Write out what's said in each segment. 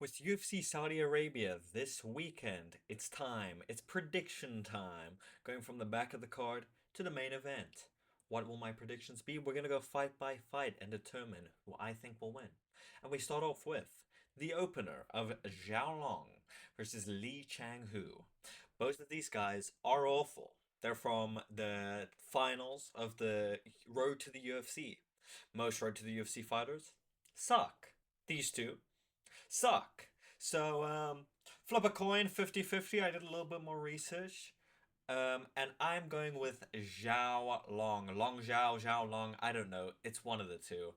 With UFC Saudi Arabia this weekend, it's time. It's prediction time. Going from the back of the card to the main event. What will my predictions be? We're going to go fight by fight and determine who I think will win. And we start off with the opener of Xiao versus Chang. Both of these guys are awful. They're from the finals of the Road to the UFC. Most Road to the UFC fighters suck. These two suck. So, flip a coin 50-50. I did a little bit more research. And I'm going with Zhao Long. Long Zhao, Zhao Long. I don't know. It's one of the two.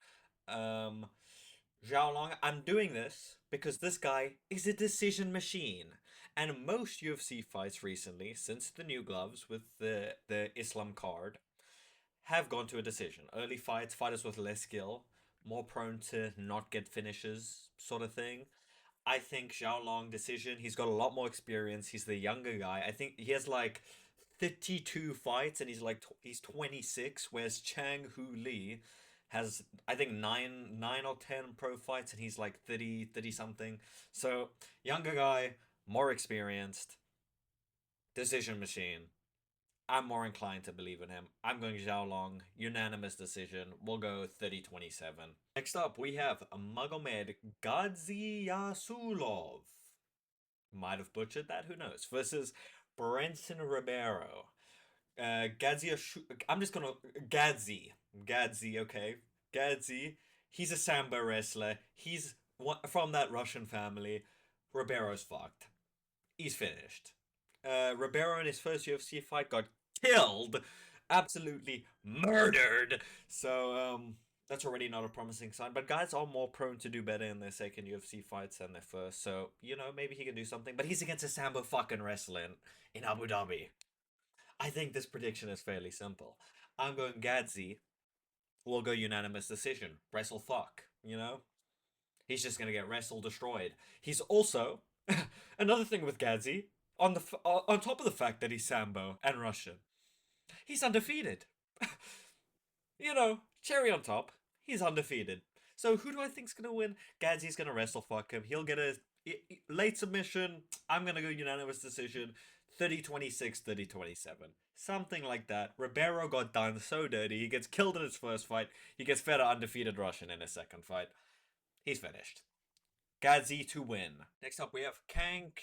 Um, Zhao Long, I'm doing this because this guy is a decision machine. And most UFC fights recently, since the new gloves with the Islam card, have gone to a decision. Early fights, fighters with less skill, more prone to not get finishes, sort of thing. I think Xiao Long decision. He's got a lot more experience. He's the younger guy. I think he has like 52 fights, and he's 26, whereas Chang Hu Li has I think nine or 10 pro fights, and he's like 30 something. So younger guy, more experienced, decision machine. I'm more inclined to believe in him. I'm going Xiao Long. Unanimous decision. We'll go 30-27. Next up, we have Magomed Gadzhiyasulov. Might have butchered that, who knows? Versus Brendson Ribeiro. I'm just gonna. Gadzi, okay? Gadzi. He's a Sambo wrestler. He's from that Russian family. Ribeiro's fucked. He's finished. Ribeiro in his first UFC fight got killed, absolutely murdered. So that's already not a promising sign. But guys are more prone to do better in their second UFC fights than their first. So maybe he can do something. But he's against a Sambo fucking wrestler in Abu Dhabi. I think this prediction is fairly simple. I'm going Gadzi. We'll go unanimous decision. Wrestle fuck. He's just gonna get wrestle destroyed. He's also another thing with Gadzi. On top of the fact that he's Sambo and Russian, he's undefeated. Cherry on top. He's undefeated. So who do I think's gonna win? Gadzi's gonna wrestle fuck him. He'll get a late submission. I'm gonna go unanimous decision. 30-26, 30-27. Something like that. Ribeiro got done so dirty. He gets killed in his first fight. He gets fed an undefeated Russian in his second fight. He's finished. Gadzi to win. Next up, we have Kyung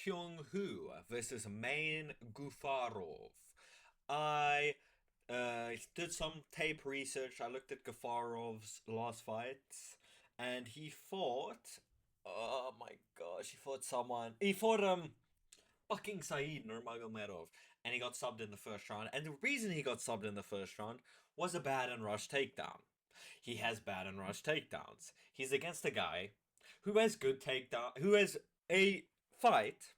versus Main Gafurov. I did some tape research. I looked at Gafurov's last fights, and he fought. Oh my gosh, he fought someone. He fought fucking Saeed Nurmagomedov, and he got subbed in the first round. And the reason he got subbed in the first round was a bad and rush takedown. He has bad and rush takedowns. He's against a guy who has good takedown, who has a fight.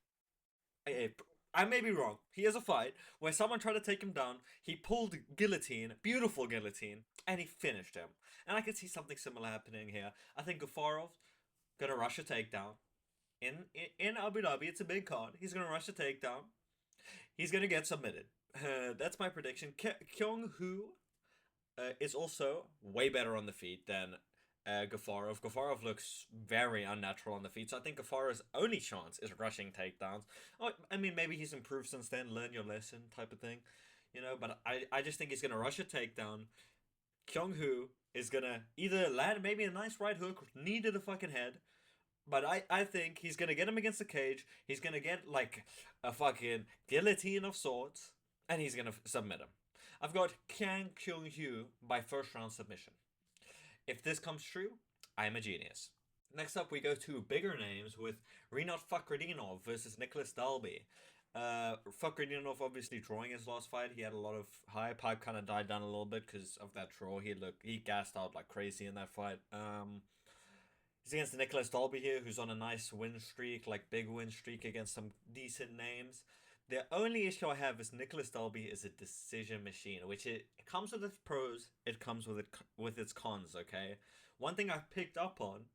I may be wrong. He has a fight where someone tried to take him down. He pulled guillotine, beautiful guillotine, and he finished him. And I could see something similar happening here. I think Gafurov gonna rush a takedown in Abu Dhabi. It's a big card. He's gonna rush a takedown. He's gonna get submitted. That's my prediction. Kyung is also way better on the feet than Gafurov. Gafurov looks very unnatural on the feet, so I think Gafurov's only chance is rushing takedowns. Oh, I mean, maybe he's improved since then, learn your lesson type of thing, but I just think he's going to rush a takedown. Kyung is going to either land maybe a nice right hook, knee to the fucking head, but I think he's going to get him against the cage, he's going to get like a fucking guillotine of sorts, and he's going to submit him. I've got Kyung by first round submission. If this comes true, I am a genius. Next up, we go to bigger names with Rinat Fakhretdinov versus Nicolas Dalby. Fakhretdinov obviously drawing his last fight. He had a lot of hype. Hype kind of died down a little bit because of that draw. He gassed out like crazy in that fight. He's against Nicolas Dalby here, who's on a nice win streak, like big win streak against some decent names. The only issue I have is Nicolas Dalby is a decision machine, which it comes with its pros, it comes with its cons. Okay, one thing I've picked up on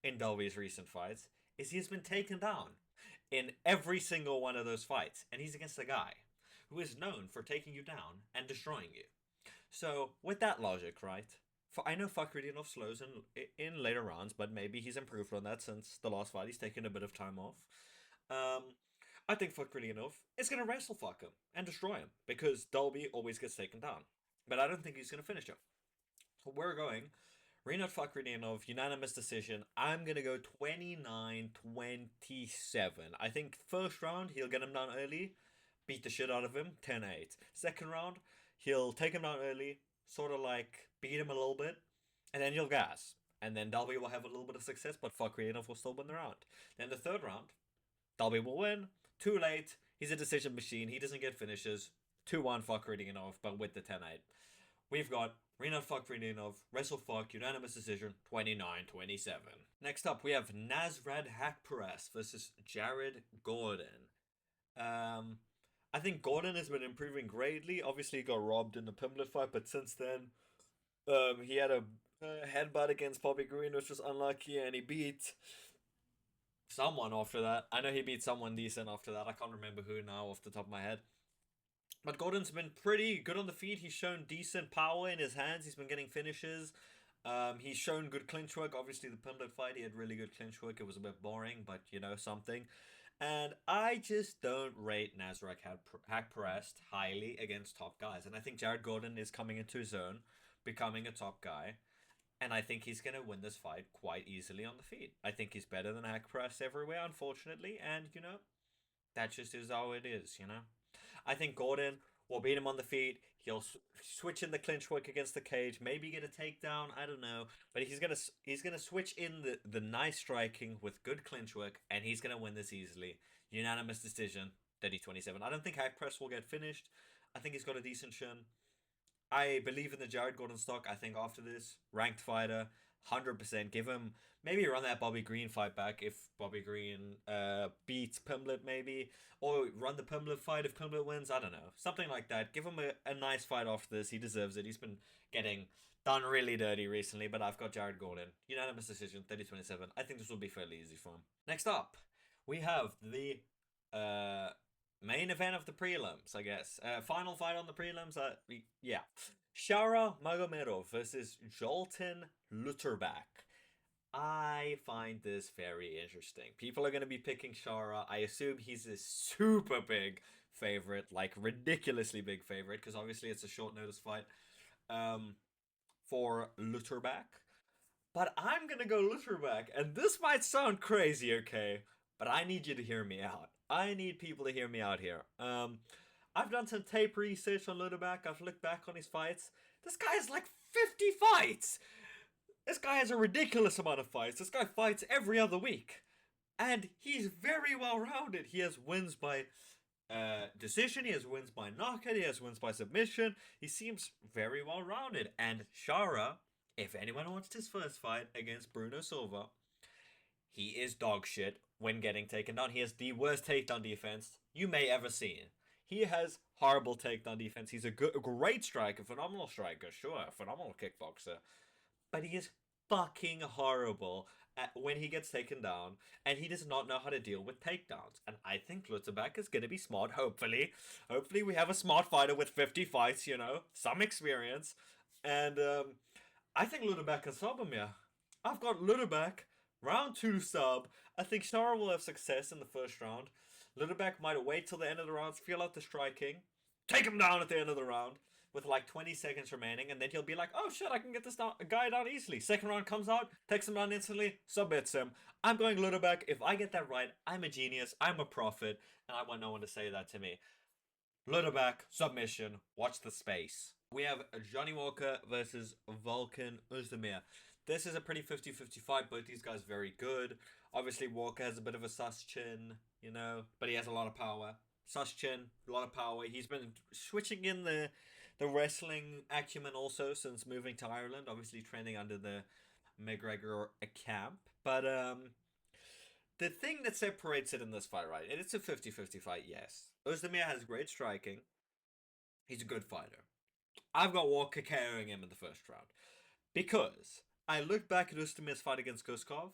in Dalby's recent fights is he's been taken down in every single one of those fights, and he's against a guy who is known for taking you down and destroying you. So with that logic, right? I know Fakhretdinov slows in later rounds, but maybe he's improved on that since the last fight. He's taken a bit of time off. Um, I think Fakhretdinov is going to wrestle fuck him and destroy him because Dalby always gets taken down. But I don't think he's going to finish him. So we're going Rinat Fakhretdinov, unanimous decision. I'm going to go 29-27. I think first round, he'll get him down early, beat the shit out of him, 10-8. Second round, he'll take him down early, sort of like beat him a little bit, and then he'll gas. And then Dalby will have a little bit of success, but Fakhretdinov will still win the round. Then the third round, Dalby will win. Too late. He's a decision machine. He doesn't get finishes. 2-1 Fakhretdinov, but with the 10-8. We've got Rinat Fakhretdinov, WrestleFuck, unanimous decision, 29-27. Next up, we have Nasrat Haqparast versus Jared Gordon. I think Gordon has been improving greatly. Obviously, he got robbed in the Pimblett fight, but since then, he had a headbutt against Bobby Green, which was unlucky, and he beat someone after that. I know he beat someone decent after that. I can't remember who now off the top of my head. But Gordon's been pretty good on the feet. He's shown decent power in his hands. He's been getting finishes. He's shown good clinch work. Obviously, the Pimblett fight, he had really good clinch work. It was a bit boring, but, you know, something. And I just don't rate Nasrat Haqparast highly against top guys. And I think Jared Gordon is coming into his own, becoming a top guy. And I think he's going to win this fight quite easily on the feet. I think he's better than Haqparast everywhere, unfortunately. And, you know, that just is how it is, you know? I think Gordon will beat him on the feet. He'll switch in the clinch work against the cage. Maybe get a takedown. I don't know, but he's gonna switch in the nice striking with good clinch work, and he's gonna win this easily. Unanimous decision, 30-27. I don't think Haqparast will get finished. I think he's got a decent chin. I believe in the Jared Gordon stock. I think after this, ranked fighter, 100%. Give him maybe run that Bobby Green fight back if Bobby Green beats Pimblett maybe, or run the Pimblett fight if Pimblett wins. I don't know, something like that. Give him a nice fight after this. He deserves it. He's been getting done really dirty recently, but I've got Jared Gordon. Unanimous decision, 30-27. I think this will be fairly easy for him. Next up, we have the main event of the prelims, I guess. Final fight on the prelims. Yeah. Shara Magomedov versus Joilton Lutterbach. I find this very interesting. People are going to be picking Shara. I assume he's a super big favorite, like ridiculously big favorite, because obviously it's a short notice fight for Lutterbach. But I'm going to go Lutterbach, and this might sound crazy, okay? But I need you to hear me out. I need people to hear me out here. I've done some tape research on Lutterbach. I've looked back on his fights. This guy has like 50 fights. This guy has a ridiculous amount of fights. This guy fights every other week. And he's very well rounded. He has wins by decision. He has wins by knockout. He has wins by submission. He seems very well rounded. And Shara, if anyone watched his first fight against Bruno Silva, he is dog shit when getting taken down. He has the worst takedown defense you may ever see. He has horrible takedown defense. He's a great striker, phenomenal striker, sure, phenomenal kickboxer. But he is fucking horrible when he gets taken down, and he does not know how to deal with takedowns. And I think Lutterbach is going to be smart, hopefully. Hopefully we have a smart fighter with 50 fights, you know, some experience. And I think Lutterbach can sub him, yeah. I've got Lutterbach, round 2 sub. I think Shara will have success in the first round. Lutterbach might wait till the end of the round, feel out the striking, take him down at the end of the round with like 20 seconds remaining, and then he'll be like, oh shit, I can get this guy down easily. Second round comes out, takes him down instantly, submits him. I'm going Lutterbach. If I get that right, I'm a genius, I'm a prophet, and I want no one to say that to me. Lutterbach, submission, watch the space. We have Johnny Walker versus Volkan Oezdemir. This is a pretty 50-50 fight. Both these guys very good. Obviously, Walker has a bit of a sus chin, you know, but he has a lot of power. Sus chin, a lot of power. He's been switching in the wrestling acumen also since moving to Ireland. Obviously, training under the McGregor camp. But the thing that separates it in this fight, right, and it's a 50-50 fight, yes. Oezdemir has great striking. He's a good fighter. I've got Walker KOing him in the first round. Because I look back at Oezdemir's fight against Guskov.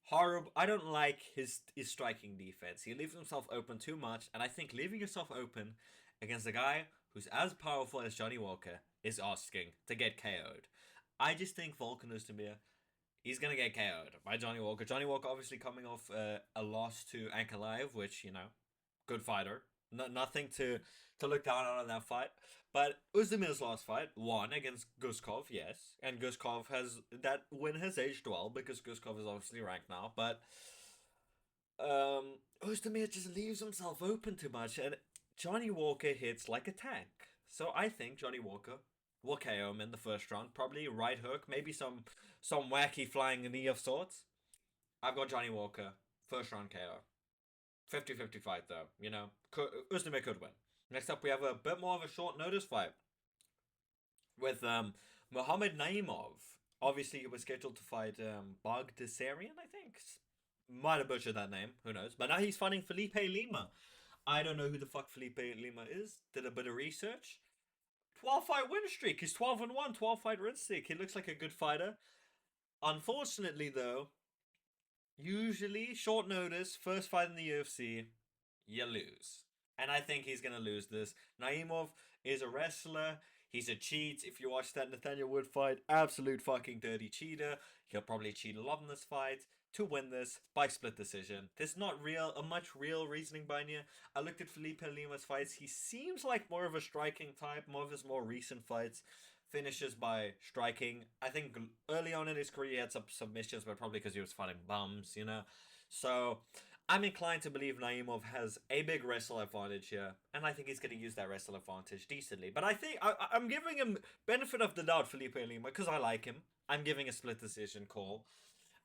Horrible. I don't like his striking defense. He leaves himself open too much, and I think leaving yourself open against a guy who's as powerful as Johnny Walker is asking to get KO'd. I just think Volkan Oezdemir, he's gonna get KO'd by Johnny Walker. Johnny Walker obviously coming off a loss to Ankalaev, which good fighter. Nothing to look down on in that fight. But Ozdemir's last fight won against Guskov, yes, and Guskov has that win has aged well because Guskov is obviously ranked now. But Oezdemir just leaves himself open too much, and Johnny Walker hits like a tank. So I think Johnny Walker will KO him in the first round. Probably right hook, maybe some wacky flying knee of sorts. I've got Johnny Walker, first round KO. 50-50 fight though, Oezdemir could win. Next up, we have a bit more of a short notice fight with Muhammad Naimov. Obviously, he was scheduled to fight Bagdasarian, I think. Might have butchered that name, who knows. But now he's fighting Felipe Lima. I don't know who the fuck Felipe Lima is. Did a bit of research. 12 fight win streak. He's 12-1, 12 fight win streak. He looks like a good fighter. Unfortunately, though, usually short notice, first fight in the UFC, you lose. And I think he's going to lose this. Naimov is a wrestler. He's a cheat. If you watch that Nathaniel Wood fight, absolute fucking dirty cheater. He'll probably cheat a lot in this fight to win this by split decision. There's not much real reasoning behind here. I looked at Felipe Lima's fights. He seems like more of a striking type. More of his more recent fights finishes by striking. I think early on in his career he had some submissions, but probably because he was fighting bums, So I'm inclined to believe Naimov has a big wrestle advantage here, and I think he's going to use that wrestle advantage decently. But I think I'm giving him benefit of the doubt, Felipe Lima, because I like him. I'm giving a split decision call.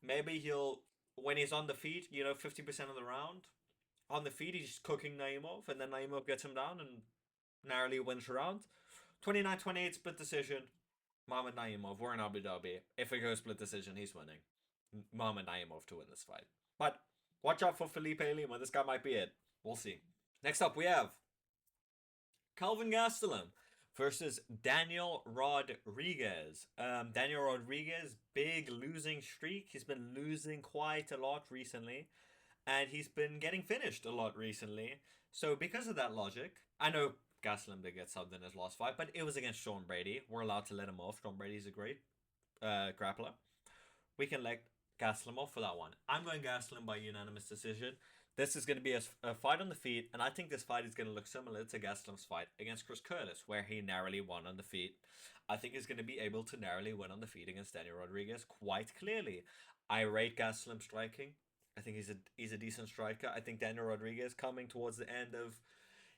Maybe he'll, when he's on the feet, 50% of the round, on the feet, he's cooking Naimov, and then Naimov gets him down and narrowly wins the round. 29-28 split decision. Muhammad Naimov, we're in Abu Dhabi. If it goes split decision, he's winning. Muhammad Naimov to win this fight. But watch out for Felipe Lima. This guy might be it. We'll see. Next up, we have Kelvin Gastelum versus Daniel Rodriguez. Daniel Rodriguez, big losing streak. He's been losing quite a lot recently. And he's been getting finished a lot recently. So because of that logic, I know Gastelum did get subbed in his last fight, but it was against Sean Brady. We're allowed to let him off. Sean Brady's a great grappler. We can let Gastelum off for that one. I'm going Gastelum by unanimous decision. This is going to be a fight on the feet, and I think this fight is going to look similar to Gastelum's fight against Chris Curtis, where he narrowly won on the feet. I think he's going to be able to narrowly win on the feet against Daniel Rodriguez quite clearly. I rate Gastelum striking. I think he's a decent striker. I think Daniel Rodriguez coming towards the end of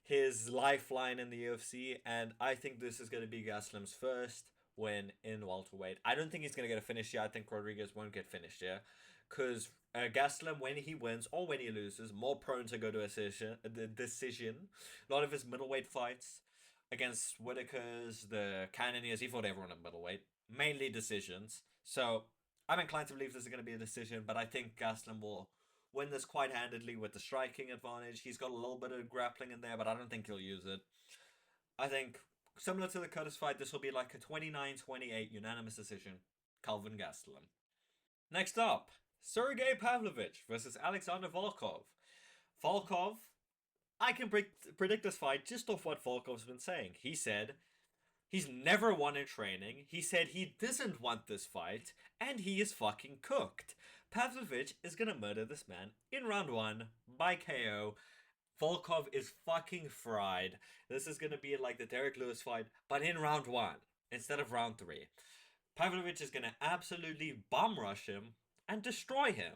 his lifeline in the UFC, and I think this is going to be Gastelum's first win in welterweight. I don't think he's going to get a finish here. I think Rodriguez won't get finished here, because Gastelum, when he wins or when he loses, more prone to go to a decision. A lot of his middleweight fights against Whittakers, the Cannoniers, he fought everyone at middleweight, mainly decisions. So I'm inclined to believe this is going to be a decision, but I think Gastelum will win this quite handedly with the striking advantage. He's got a little bit of grappling in there, but I don't think he'll use it. I think, similar to the Curtis fight, this will be like a 29-28 unanimous decision. Kelvin Gastelum. Next up, Sergei Pavlovich versus Alexander Volkov. Volkov, I can predict this fight just off what Volkov's been saying. He said he's never won in training. He said he doesn't want this fight, and he is fucking cooked. Pavlovich is gonna murder this man in round 1 by KO. Volkov is fucking fried. This is gonna be like the Derek Lewis fight, but in round 1 instead of round 3. Pavlovich is gonna absolutely bomb rush him and destroy him.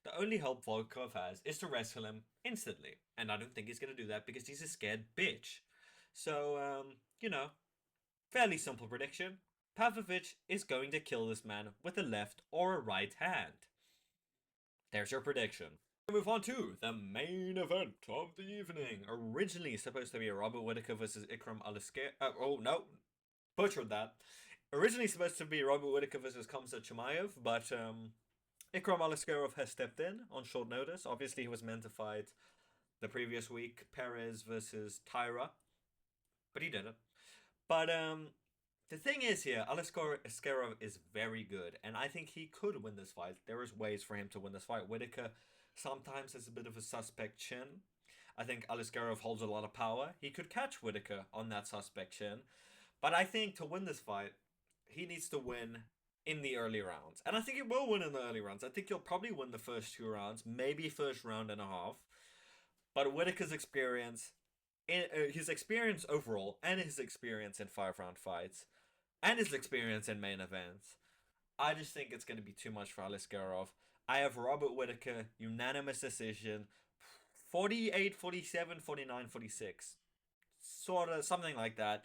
The only hope Volkov has is to wrestle him instantly, and I don't think he's gonna do that because he's a scared bitch. So, fairly simple prediction. Pavlovich is going to kill this man with a left or a right hand. There's your prediction. We move on to the main event of the evening. Originally supposed to be Robert Whittaker versus Ikram Aliskerov. Butchered that. Originally supposed to be Robert Whittaker versus Khamzat Chimaev, but Ikram Aliskerov has stepped in on short notice. Obviously, he was meant to fight the previous week, Perez versus Tyra, but he didn't. But the thing is here, Aliskerov is very good, and I think he could win this fight. There is ways for him to win this fight. Whittaker sometimes has a bit of a suspect chin. I think Aliskerov holds a lot of power. He could catch Whittaker on that suspect chin. But I think to win this fight, he needs to win in the early rounds. And I think he will win in the early rounds. I think he'll probably win the first 2 rounds, maybe first round and a half. But Whittaker's experience, his experience overall, and his experience in 5 round fights, and his experience in main events, I just think it's going to be too much for Aliskerov. I have Robert Whittaker, unanimous decision, 48, 47, 49, 46. Sort of, something like that.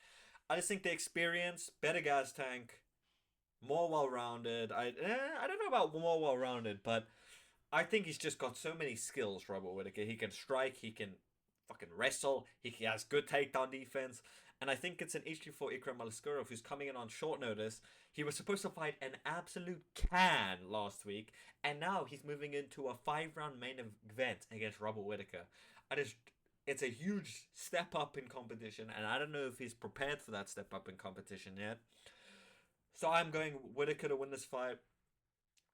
I just think the experience, better gas tank, more well-rounded. I don't know about more well-rounded, but I think he's just got so many skills, Robert Whittaker. He can strike, he can fucking wrestle, he has good takedown defense. And I think it's an issue for Ikram Aliskerov, who's coming in on short notice. He was supposed to fight an absolute can last week, and now he's moving into a 5 round main event against Robert Whittaker. It's a huge step up in competition, and I don't know if he's prepared for that step up in competition yet. So I'm going Whittaker to win this fight.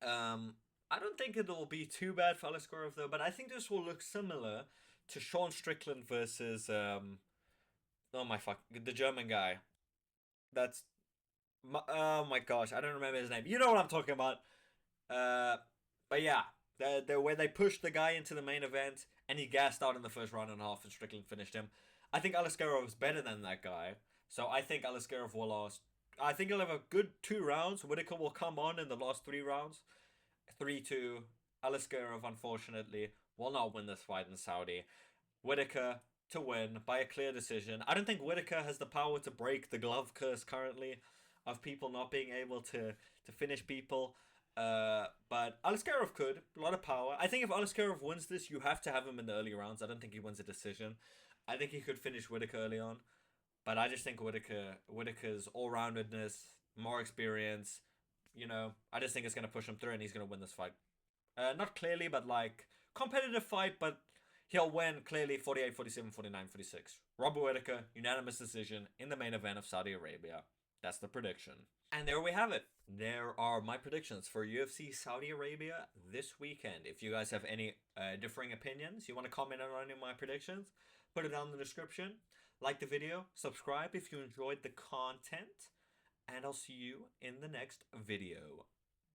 I don't think it'll be too bad for Aliskerov though, but I think this will look similar to Sean Strickland versus oh my fuck, the German guy. That's oh my gosh, I don't remember his name. You know what I'm talking about. Uh, but yeah, the where they pushed the guy into the main event and he gassed out in the first round and a half and Strickland finished him. I think Aliskerov is better than that guy, so I think Aliskerov will last. I think he'll have a good 2 rounds. Whittaker will come on in the last 3 rounds. 3-2. Aliskerov, unfortunately, will not win this fight in Saudi. Whittaker to win by a clear decision. I don't think Whittaker has the power to break the glove curse currently of people not being able to finish people. But Aliskerov could. A lot of power. I think if Aliskerov wins this, you have to have him in the early rounds. I don't think he wins a decision. I think he could finish Whittaker early on. But I just think Whittaker's all-roundedness, more experience, I just think it's going to push him through and he's going to win this fight. Not clearly, but like, competitive fight, but he'll win clearly 48, 47, 49, 46. Robert Whittaker, unanimous decision in the main event of Saudi Arabia. That's the prediction. And there we have it. There are my predictions for UFC Saudi Arabia this weekend. If you guys have any differing opinions, you want to comment on any of my predictions, put it down in the description. Like the video, subscribe if you enjoyed the content, and I'll see you in the next video.